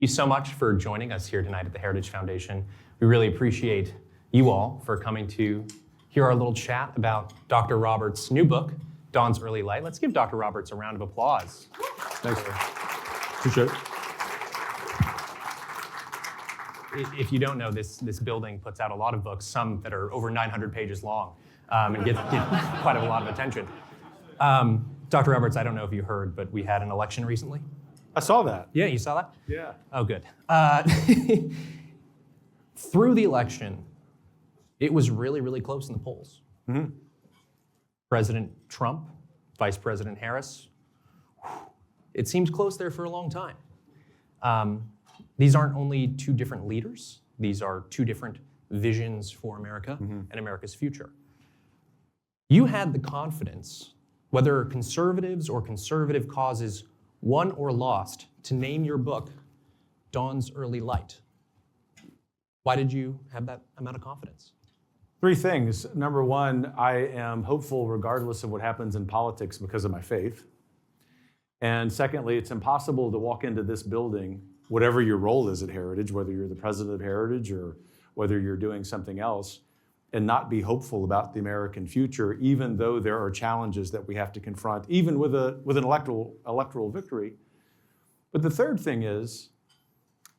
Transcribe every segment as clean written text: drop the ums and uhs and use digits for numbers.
you so much for joining us here tonight at the Heritage Foundation. We really appreciate you all for coming to hear our little chat about Dr. Roberts' new book, Dawn's Early Light. Let's give Dr. Roberts a round of applause. Thanks. Appreciate it. If you don't know, this building puts out a lot of books, some that are over 900 pages long, and get quite a lot of attention. Dr. Roberts, I don't know if you heard, but we had an election recently. I saw that. Yeah, you saw that? Yeah. Oh, good. Through the election, it was really, really close in the polls. Mm-hmm. President Trump, Vice President Harris, it seemed close there for a long time. These aren't only two different leaders, these are two different visions for America and America's future. You had the confidence, whether conservatives or conservative causes won or lost, to name your book Dawn's Early Light. Why did you have that amount of confidence? Three things. Number one, I am hopeful regardless of what happens in politics because of my faith. And secondly, it's impossible to walk into this building, whatever your role is at Heritage, whether you're the president of Heritage or whether you're doing something else, and not be hopeful about the American future, even though there are challenges that we have to confront, even with an electoral victory. But the third thing is,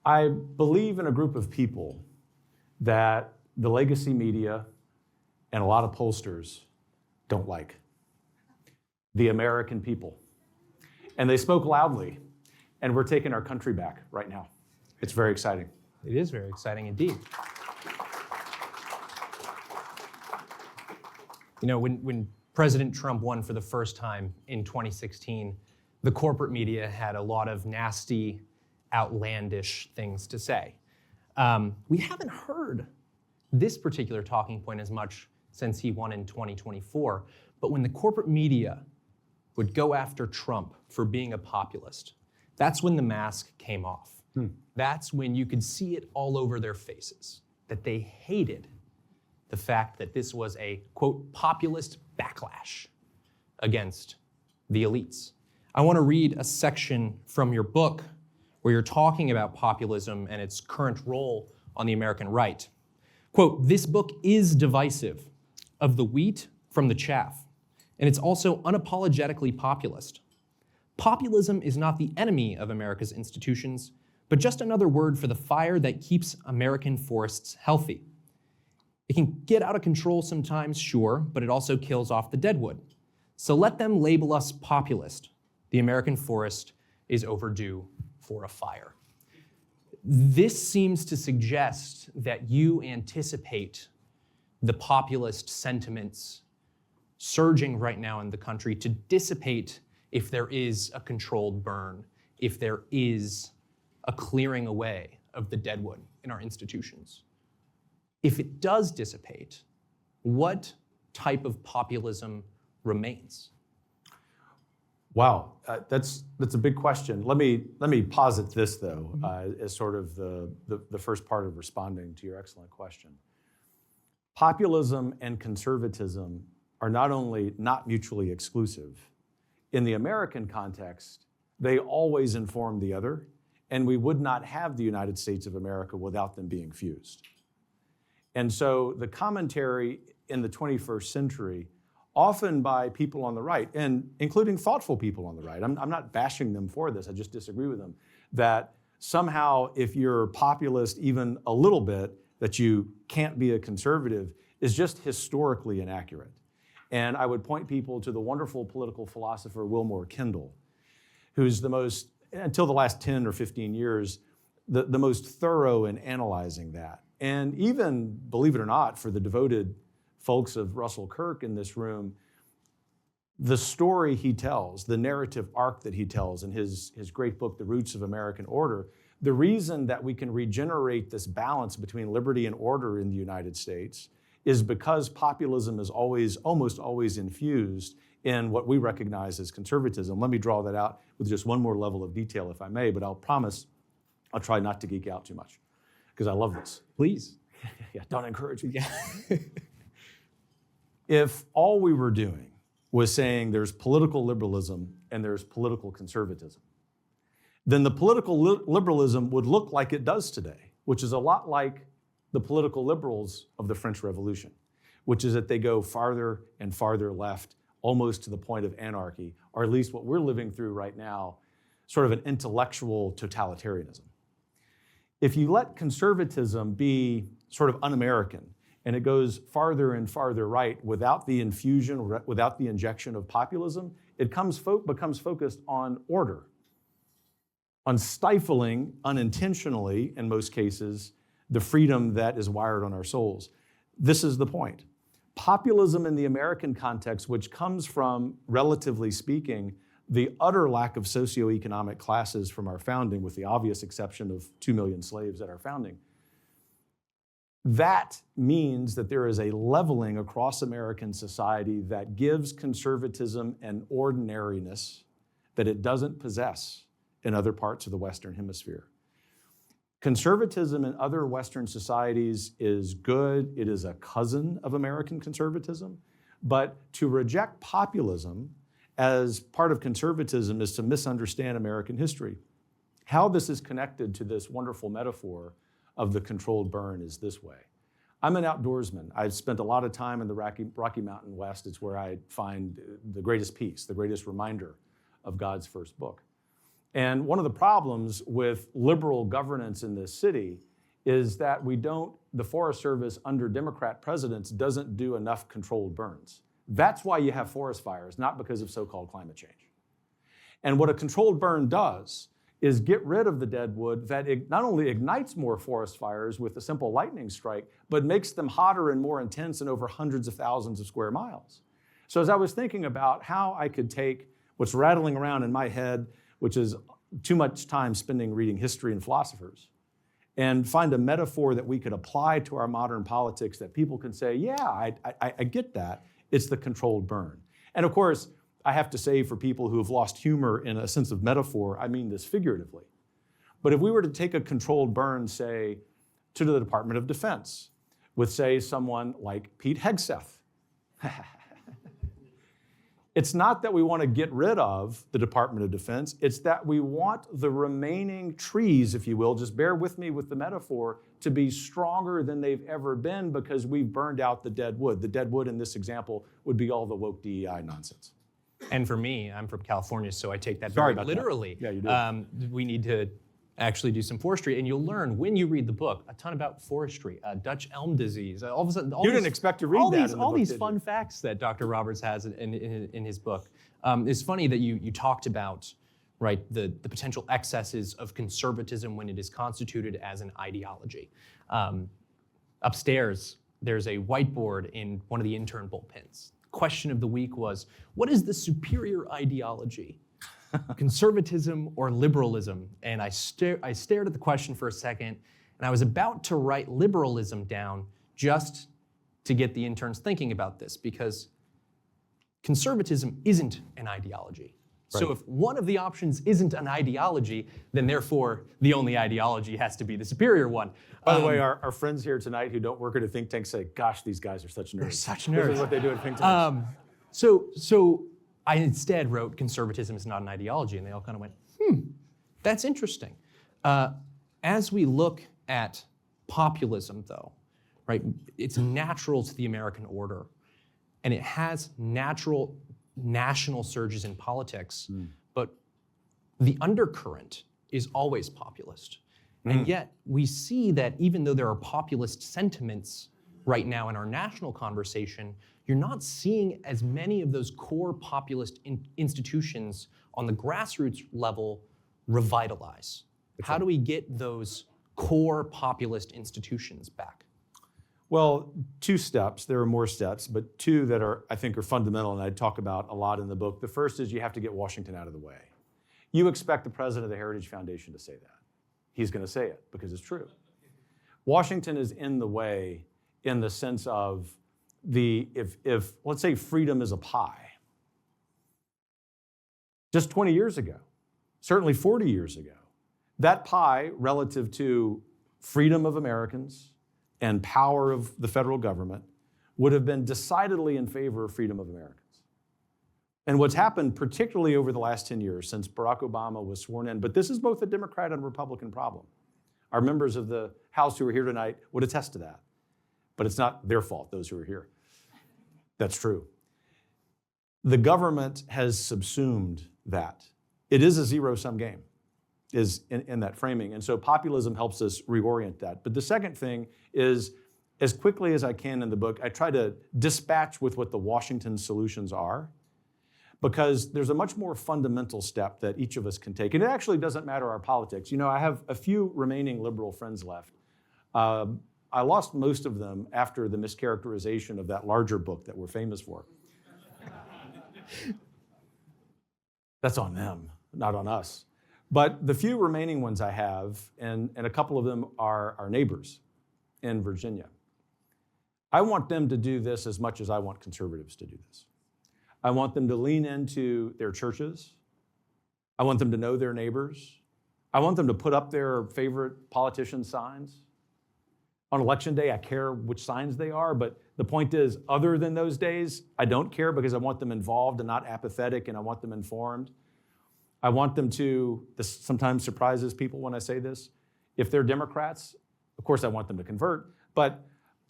I believe in a group of people that the legacy media and a lot of pollsters don't like. The American people. And they spoke loudly, and we're taking our country back right now. It's very exciting. It is very exciting indeed. You know, when President Trump won for the first time in 2016, the corporate media had a lot of nasty, outlandish things to say. We haven't heard this particular talking point as much since he won in 2024, but when the corporate media would go after Trump for being a populist, that's when the mask came off. That's when you could see it all over their faces, that they hated the fact that this was a, quote, populist backlash against the elites. I want to read a section from your book where you're talking about populism and its current role on the American right. Quote, "This book is divisive, of the wheat from the chaff, and it's also unapologetically populist. Populism is not the enemy of America's institutions, but just another word for the fire that keeps American forests healthy. It can get out of control sometimes, sure, but it also kills off the deadwood. So let them label us populist. The American forest is overdue for a fire." This seems to suggest that you anticipate the populist sentiments surging right now in the country to dissipate if there is a controlled burn, if there is a clearing away of the deadwood in our institutions. If it does dissipate, what type of populism remains? Wow, that's a big question. Let me posit this though, as sort of the first part of responding to your excellent question. Populism and conservatism are not only not mutually exclusive. In the American context, they always inform the other, and we would not have the United States of America without them being fused. And so the commentary in the 21st century, often by people on the right, and including thoughtful people on the right, I'm not bashing them for this, I just disagree with them, that somehow if you're populist even a little bit, that you can't be a conservative is just historically inaccurate. And I would point people to the wonderful political philosopher Wilmore Kendall, who's the most, until the last 10 or 15 years, the most thorough in analyzing that. And even, believe it or not, for the devoted folks of Russell Kirk in this room, the story he tells, the narrative arc that he tells in his great book, The Roots of American Order, the reason that we can regenerate this balance between liberty and order in the United States is because populism is almost always infused in what we recognize as conservatism. Let me draw that out with just one more level of detail, if I may, but I'll promise I'll try not to geek out too much, because I love this. Please. Yeah, don't encourage me. If all we were doing was saying there's political liberalism and there's political conservatism, then the political liberalism would look like it does today, which is a lot like the political liberals of the French Revolution, which is that they go farther and farther left, almost to the point of anarchy, or at least what we're living through right now, sort of an intellectual totalitarianism. If you let conservatism be sort of un-American, and it goes farther and farther right without the infusion, without the injection of populism, it becomes focused on order, on stifling unintentionally, in most cases, the freedom that is wired on our souls. This is the point. Populism in the American context, which comes from, relatively speaking, the utter lack of socioeconomic classes from our founding, with the obvious exception of 2 million slaves at our founding, that means that there is a leveling across American society that gives conservatism an ordinariness that it doesn't possess in other parts of the Western Hemisphere. Conservatism in other Western societies is good. It is a cousin of American conservatism. But to reject populism as part of conservatism is to misunderstand American history. How this is connected to this wonderful metaphor of the controlled burn is this way. I'm an outdoorsman. I've spent a lot of time in the Rocky Mountain West. It's where I find the greatest peace, the greatest reminder of God's first book. And one of the problems with liberal governance in this city is that the Forest Service under Democrat presidents doesn't do enough controlled burns. That's why you have forest fires, not because of so-called climate change. And what a controlled burn does is get rid of the dead wood that not only ignites more forest fires with a simple lightning strike, but makes them hotter and more intense and over hundreds of thousands of square miles. So as I was thinking about how I could take what's rattling around in my head, which is too much time spending reading history and philosophers, and find a metaphor that we could apply to our modern politics that people can say, yeah, I get that. It's the controlled burn. And of course, I have to say for people who have lost humor in a sense of metaphor, I mean this figuratively. But if we were to take a controlled burn, say, to the Department of Defense, with, say, someone like Pete Hegseth, it's not that we want to get rid of the Department of Defense, it's that we want the remaining trees, if you will, just bear with me with the metaphor, to be stronger than they've ever been because we've burned out the dead wood. The dead wood in this example would be all the woke DEI nonsense. And for me, I'm from California, so I take that Sorry very about literally. that. Yeah, you do. We need to actually do some forestry, and you'll learn when you read the book a ton about forestry, Dutch elm disease. All of a sudden, You didn't expect to read that in the all book, these did fun you? facts that Dr. Roberts has in his book. It's funny that you talked about, right, the potential excesses of conservatism when it is constituted as an ideology. Upstairs, there's a whiteboard in one of the intern bullpens. Question of the week was, what is the superior ideology? Conservatism or liberalism? And I stared at the question for a second, and I was about to write liberalism down just to get the interns thinking about this, because conservatism isn't an ideology. Right. So if one of the options isn't an ideology, then therefore the only ideology has to be the superior one. By the way, our friends here tonight who don't work at a think tank say, gosh, these guys are such nerds. They're such This nerds. is what they do at think tanks. So I instead wrote conservatism is not an ideology, and they all kind of went, that's interesting. As we look at populism, though, right, it's natural to the American order, and it has natural national surges in politics, but the undercurrent is always populist. And yet we see that even though there are populist sentiments right now in our national conversation, you're not seeing as many of those core populist institutions on the grassroots level revitalize. How do we get those core populist institutions back? Well, two steps. There are more steps, but two that I think are fundamental, and I talk about a lot in the book. The first is you have to get Washington out of the way. You expect the president of the Heritage Foundation to say that. He's going to say it because it's true. Washington is in the way in the sense of if let's say freedom is a pie. Just 20 years ago, certainly 40 years ago, that pie relative to freedom of Americans and power of the federal government would have been decidedly in favor of freedom of Americans. And what's happened, particularly over the last 10 years since Barack Obama was sworn in, but this is both a Democrat and Republican problem. Our members of the House who are here tonight would attest to that. But it's not their fault, those who are here. That's true. The government has subsumed that. It is a zero-sum game, is in that framing. And so populism helps us reorient that. But the second thing is, as quickly as I can in the book, I try to dispatch with what the Washington solutions are, because there's a much more fundamental step that each of us can take. And it actually doesn't matter our politics. You know, I have a few remaining liberal friends left. I lost most of them after the mischaracterization of that larger book that we're famous for. That's on them, not on us. But the few remaining ones I have, and a couple of them are our neighbors in Virginia, I want them to do this as much as I want conservatives to do this. I want them to lean into their churches. I want them to know their neighbors. I want them to put up their favorite politician signs. On election day, I care which signs they are, but the point is, other than those days, I don't care, because I want them involved and not apathetic, and I want them informed. I want them to, this sometimes surprises people when I say this, if they're Democrats, of course I want them to convert, but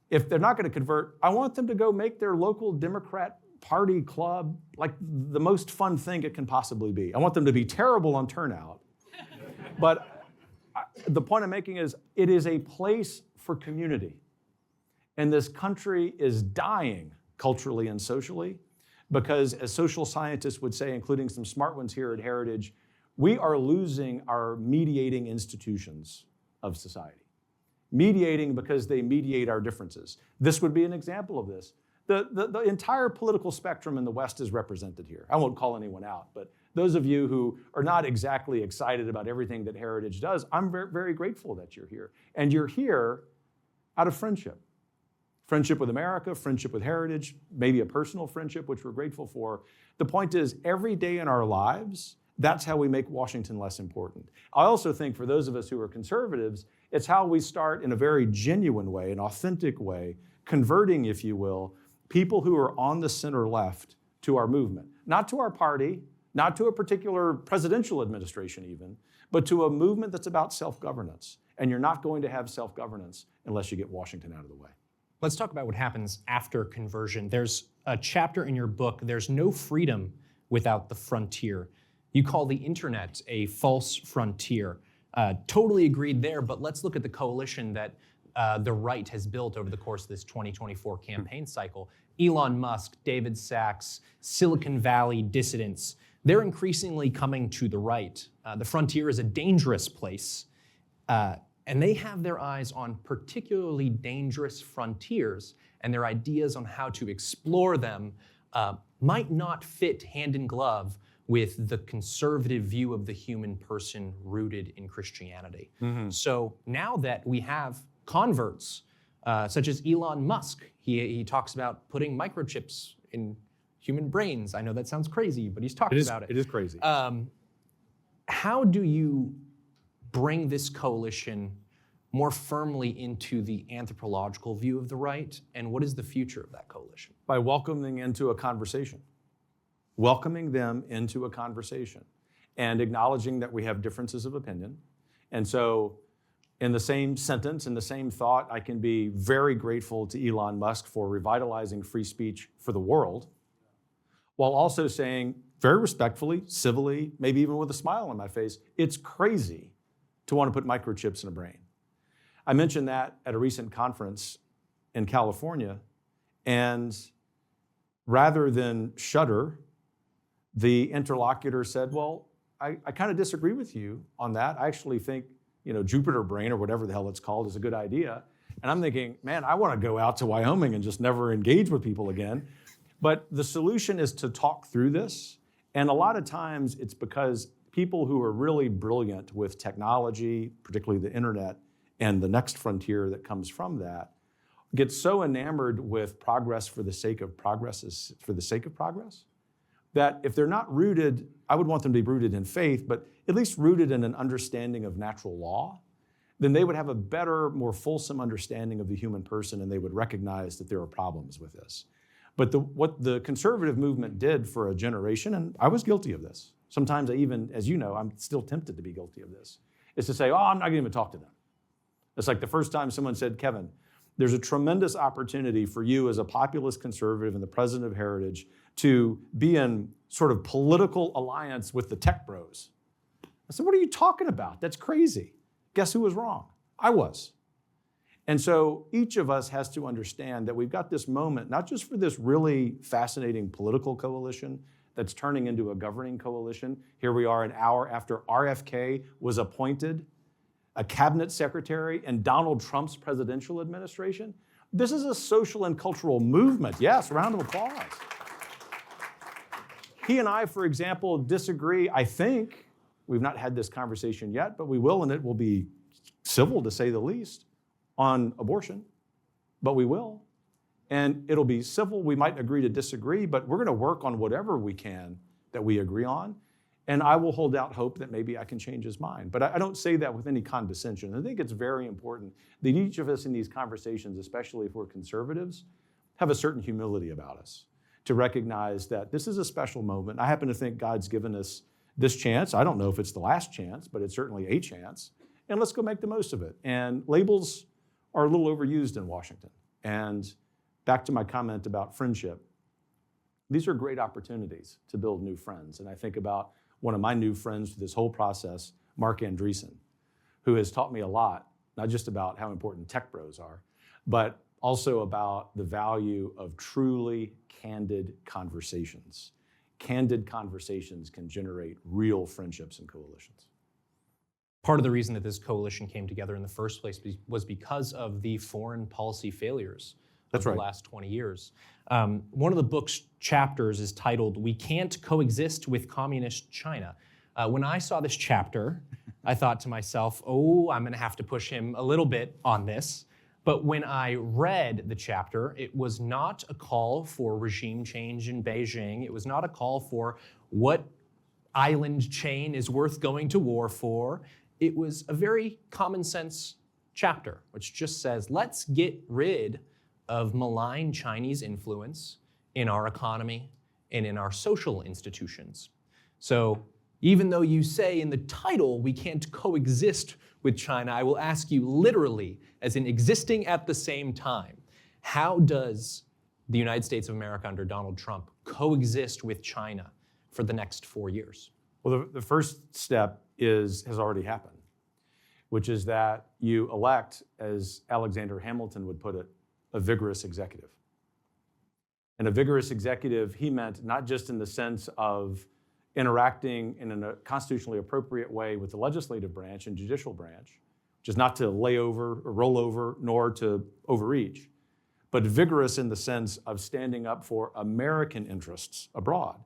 if they're not going to convert, I want them to go make their local Democrat party club like the most fun thing it can possibly be. I want them to be terrible on turnout, but the point I'm making is, it is a place for community. And this country is dying culturally and socially because, as social scientists would say, including some smart ones here at Heritage, we are losing our mediating institutions of society. Mediating because they mediate our differences. This would be an example of this. The entire political spectrum in the West is represented here. I won't call anyone out, but those of you who are not exactly excited about everything that Heritage does, I'm very, very grateful that you're here. And you're here out of friendship. Friendship with America, friendship with Heritage, maybe a personal friendship, which we're grateful for. The point is, every day in our lives, that's how we make Washington less important. I also think for those of us who are conservatives, it's how we start in a very genuine way, an authentic way, converting, if you will, people who are on the center left to our movement. Not to our party, not to a particular presidential administration even, but to a movement that's about self-governance. And you're not going to have self-governance unless you get Washington out of the way. Let's talk about what happens after conversion. There's a chapter in your book, There's No Freedom Without the Frontier. You call the internet a false frontier. Totally agreed there, but let's look at the coalition that the right has built over the course of this 2024 campaign cycle. Elon Musk, David Sachs, Silicon Valley dissidents, they're increasingly coming to the right. The frontier is a dangerous place, and they have their eyes on particularly dangerous frontiers, and their ideas on how to explore them might not fit hand in glove with the conservative view of the human person rooted in Christianity. Mm-hmm. So now that we have converts, such as Elon Musk, he talks about putting microchips in human brains. I know that sounds crazy, but he's talking about it. It is crazy. How do you bring this coalition more firmly into the anthropological view of the right, and what is the future of that coalition? By welcoming into a conversation. Welcoming them into a conversation and acknowledging that we have differences of opinion. And so in the same sentence, in the same thought, I can be very grateful to Elon Musk for revitalizing free speech for the world, while also saying very respectfully, civilly, maybe even with a smile on my face, it's crazy to want to put microchips in a brain. I mentioned that at a recent conference in California, and rather than shudder, the interlocutor said, well, I kind of disagree with you on that. I actually think, Jupiter brain or whatever the hell it's called is a good idea. And I'm thinking, man, I want to go out to Wyoming and just never engage with people again. But the solution is to talk through this. And a lot of times it's because people who are really brilliant with technology, particularly the internet, and the next frontier that comes from that, get so enamored with progress for the sake of progress, that if they're not rooted, I would want them to be rooted in faith, but at least rooted in an understanding of natural law, then they would have a better, more fulsome understanding of the human person, and they would recognize that there are problems with this. But what the conservative movement did for a generation, and I was guilty of this. Sometimes I even, as you know, I'm still tempted to be guilty of this, is to say, oh, I'm not going to even talk to them. It's like the first time someone said, Kevin, there's a tremendous opportunity for you as a populist conservative and the president of Heritage to be in sort of political alliance with the tech bros. I said, what are you talking about? That's crazy. Guess who was wrong? I was. And so each of us has to understand that we've got this moment, not just for this really fascinating political coalition that's turning into a governing coalition. Here we are an hour after RFK was appointed a cabinet secretary in Donald Trump's presidential administration. This is a social and cultural movement. Yes, round of applause. He and I, for example, disagree, I think. We've not had this conversation yet, but we will, and it will be civil to say the least, on abortion, but we will. And it'll be civil. We might agree to disagree, but we're going to work on whatever we can that we agree on. And I will hold out hope that maybe I can change his mind. But I don't say that with any condescension. I think it's very important that each of us in these conversations, especially if we're conservatives, have a certain humility about us to recognize that this is a special moment. I happen to think God's given us this chance. I don't know if it's the last chance, but it's certainly a chance. And let's go make the most of it. And labels are a little overused in Washington. And back to my comment about friendship, these are great opportunities to build new friends. And I think about one of my new friends through this whole process, Mark Andreessen, who has taught me a lot, not just about how important tech bros are, but also about the value of truly candid conversations. Candid conversations can generate real friendships and coalitions. Part of the reason that this coalition came together in the first place was because of the foreign policy failures of the last 20 years. One of the book's chapters is titled, "We Can't Coexist with Communist China." When I saw this chapter, I thought to myself, oh, I'm gonna have to push him a little bit on this. But when I read the chapter, it was not a call for regime change in Beijing. It was not a call for what island chain is worth going to war for. It was a very common sense chapter, which just says, let's get rid of malign Chinese influence in our economy and in our social institutions. So even though you say in the title we can't coexist with China, I will ask you literally, as in existing at the same time, how does the United States of America under Donald Trump coexist with China for the next 4 years? Well, the first step has already happened, which is that you elect, as Alexander Hamilton would put it, a vigorous executive. And a vigorous executive, he meant not just in the sense of interacting in a constitutionally appropriate way with the legislative branch and judicial branch, which is not to lay over or roll over, nor to overreach, but vigorous in the sense of standing up for American interests abroad.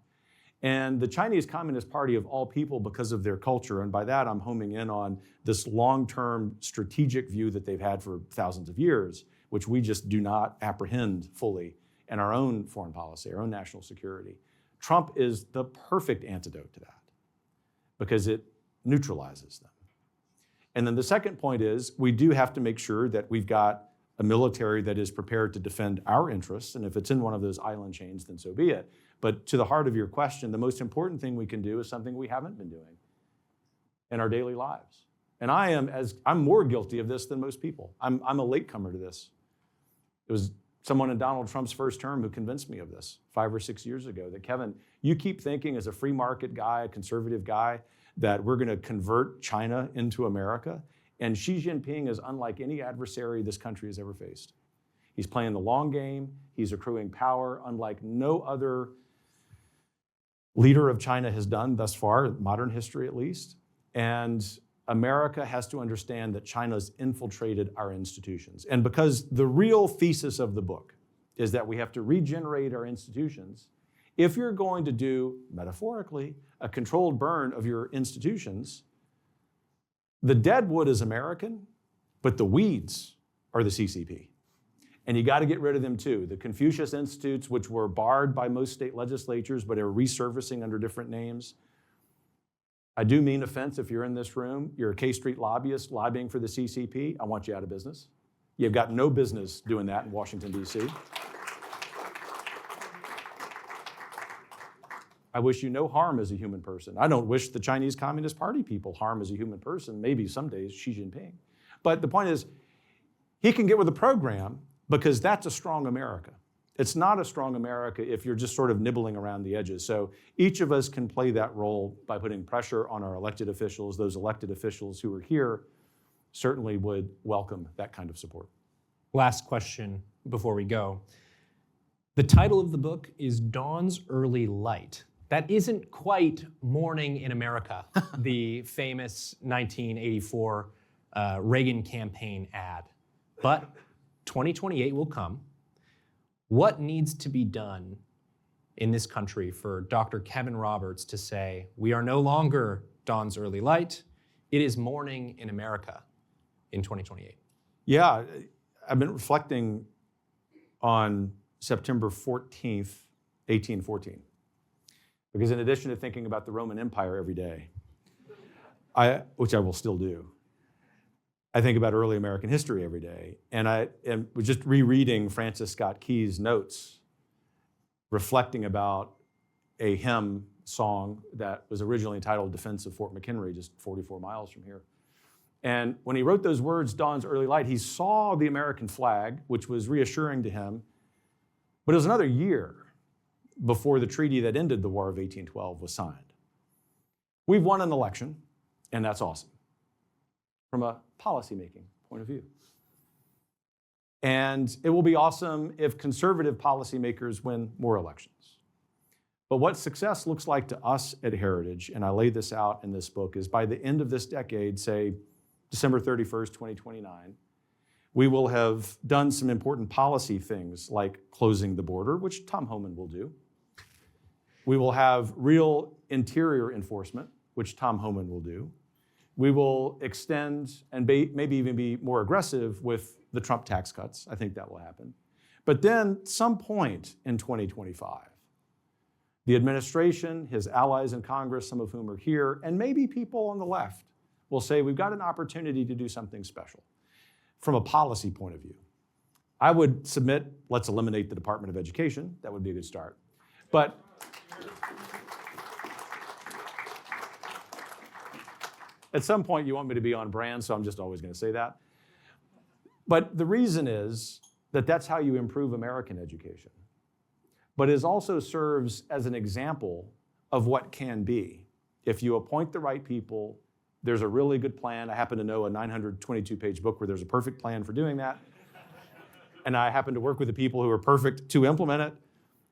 And the Chinese Communist Party of all people, because of their culture, and by that I'm homing in on this long-term strategic view that they've had for thousands of years, which we just do not apprehend fully in our own foreign policy, our own national security. Trump is the perfect antidote to that because it neutralizes them. And then the second point is we do have to make sure that we've got a military that is prepared to defend our interests, and if it's in one of those island chains, then so be it. But to the heart of your question, the most important thing we can do is something we haven't been doing in our daily lives. And I'm more guilty of this than most people. I'm a latecomer to this. It was someone in Donald Trump's first term who convinced me of this 5 or 6 years ago, that Kevin, you keep thinking as a free market guy, a conservative guy, that we're gonna convert China into America, and Xi Jinping is unlike any adversary this country has ever faced. He's playing the long game, he's accruing power unlike no other leader of China has done thus far, modern history at least, and America has to understand that China's infiltrated our institutions. And because the real thesis of the book is that we have to regenerate our institutions, if you're going to do, metaphorically, a controlled burn of your institutions, the dead wood is American, but the weeds are the CCP. And you got to get rid of them too. The Confucius Institutes, which were barred by most state legislatures, but are resurfacing under different names. I do mean offense if you're in this room, you're a K Street lobbyist lobbying for the CCP, I want you out of business. You've got no business doing that in Washington, D.C. I wish you no harm as a human person. I don't wish the Chinese Communist Party people harm as a human person, maybe some days Xi Jinping. But the point is, he can get with the program because that's a strong America. It's not a strong America if you're just sort of nibbling around the edges. So each of us can play that role by putting pressure on our elected officials. Those elected officials who are here certainly would welcome that kind of support. Last question before we go. The title of the book is Dawn's Early Light. That isn't quite Morning in America, the famous 1984 Reagan campaign ad. But 2028 will come. What needs to be done in this country for Dr. Kevin Roberts to say, we are no longer Dawn's Early Light, it is Morning in America in 2028? Yeah, I've been reflecting on September 14th, 1814. Because in addition to thinking about the Roman Empire every day, which I will still do, I think about early American history every day. And I was just rereading Francis Scott Key's notes, reflecting about a hymn song that was originally entitled Defense of Fort McHenry, just 44 miles from here. And when he wrote those words, Dawn's Early Light, he saw the American flag, which was reassuring to him. But it was another year before the treaty that ended the War of 1812 was signed. We've won an election, and that's awesome from a policymaking point of view. And it will be awesome if conservative policymakers win more elections. But what success looks like to us at Heritage, and I lay this out in this book, is by the end of this decade, say December 31st, 2029, we will have done some important policy things like closing the border, which Tom Homan will do. We will have real interior enforcement, which Tom Homan will do. We will extend and maybe even be more aggressive with the Trump tax cuts. I think that will happen. But then some point in 2025, the administration, his allies in Congress, some of whom are here, and maybe people on the left will say, we've got an opportunity to do something special from a policy point of view. I would submit, let's eliminate the Department of Education. That would be a good start. But at some point, you want me to be on brand, so I'm just always going to say that. But the reason is that that's how you improve American education. But it also serves as an example of what can be. If you appoint the right people, there's a really good plan. I happen to know a 922-page book where there's a perfect plan for doing that. And I happen to work with the people who are perfect to implement it.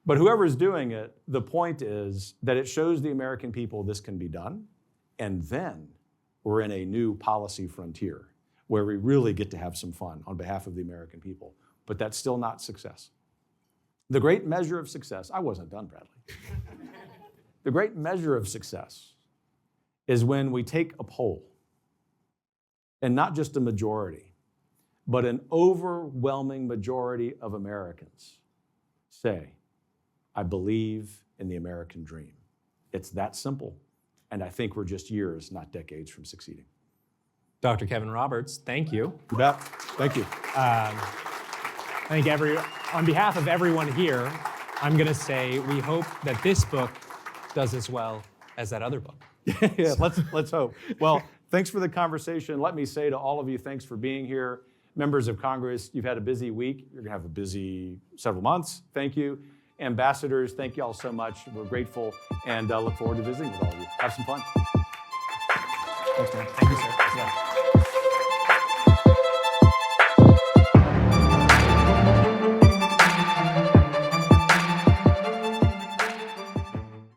But whoever's doing it, the point is that it shows the American people this can be done. And then we're in a new policy frontier where we really get to have some fun on behalf of the American people. But that's still not success. The great measure of success, I wasn't done, Bradley. The great measure of success is when we take a poll, and not just a majority, but an overwhelming majority of Americans say, I believe in the American dream. It's that simple. And I think we're just years, not decades, from succeeding. Dr. Kevin Roberts, thank you. You bet. Thank you. I think on behalf of everyone here, I'm going to say we hope that this book does as well as that other book. Yeah, let's hope. Well, thanks for the conversation. Let me say to all of you, thanks for being here. Members of Congress, you've had a busy week. You're going to have a busy several months. Thank you. Ambassadors, thank you all so much. We're grateful and look forward to visiting with all of you. Have some fun. Thanks, man. Thank you, sir.